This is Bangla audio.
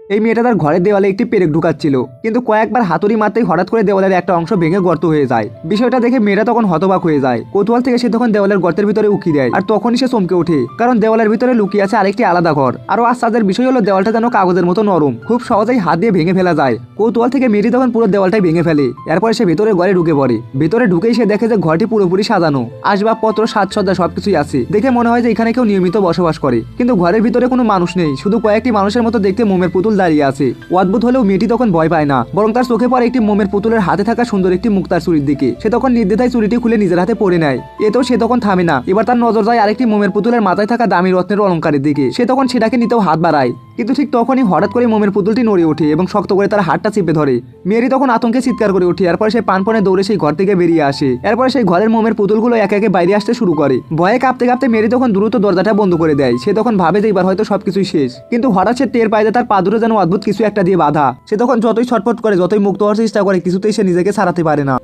এই মেয়েটা তার ঘরের দেওয়ালে একটি পেরেক ঢুকাচ্ছিল, কিন্তু কয়েকবার হাতুড়ি মারতেই হঠাৎ করে দেওয়ালের একটা অংশ ভেঙে গর্ত হয়ে যায়। বিষয়টা দেখে মেয়েটা তখন হতবাক হয়ে যায়। কৌতূহল থেকে সে তখন দেওয়ালের গর্তের ভিতরে উকি দেয়, আর তখনই সে চমকে ওঠে, কারণ দেওয়ালের ভিতরে লুকিয়ে আছে আরেকটি আলাদা ঘর। আরো আশ্চর্যের বিষয় হলো দেওয়ালটা যেন কাগজের মতো নরম, খুব সহজেই হাত দিয়ে ভেঙে ফেলা যায়। কৌতূহল থেকে মেয়েটি তখন পুরো দেওয়ালটাই ভেঙে ফেলে। এরপরে সে ভেতরে ঘরে ঢুকে পড়ে। ভেতরে ঢুকেই সে দেখে যে ঘরটি পুরোপুরি সাজানো, আসবাবপত্র সাজসজ্জা সবকিছুই আছে। দেখে মনে হয় যে এখানে কেউ নিয়মিত বসবাস করে, কিন্তু ঘরের ভিতরে কোনো মানুষ নেই, শুধু কয়েকটি মানুষের মতো দেখতে মোমের পুতুল দাঁড়িয়ে আছে। অদ্ভুত হলেও মেয়েটি তখন ভয় পায় না, বরং তার চোখে পড়ে একটি মোমের পুতুলের হাতে থাকা সুন্দর একটি মুক্তার চুরির দিকে। সে তখন নির্দ্বিধায় চুরিটি খুলে নিজের হাতে পরে নেয়। এতেও সে তখন থামে না, এবার তার নজর যায় আরেকটি মোমের পুতুলের মাথায় থাকা দামি রত্নের অলঙ্কারের দিকে। সে তখন সেটাকে নিতেও হাত বাড়ায়, কিন্তু ঠিক তখনই হঠাৎ করে মোমের পুতুলটি নড়ে ওঠে এবং শক্ত করে তার হাতটা চেপে ধরে। মেয়েরি তখন আতঙ্কে চিৎকার করে ওঠে। এরপরে সে প্রাণপণে দৌড়ে সেই ঘর থেকে বেরিয়ে আসে। এরপরে সেই ঘরের মোমের পুতুলগুলো একে একে বাইরে আসতে শুরু করে। ভয়ে কাঁপতে কাঁপতে মেয়েরি তখন দ্রুত দরজাটা বন্ধ করে দেয়। সে তখন ভাবে যে এবার হয়তো সবকিছুই শেষ, কিন্তু হঠাৎ সে টের পায় যে তার পা দুটো যেন অদ্ভুত কিছু একটা দিয়ে বাঁধা। সে তখন যতই ছটফট করে, যতই মুক্ত হওয়ার চেষ্টা করে, কিছুতেই সে নিজেকে ছাড়াতে পারে না।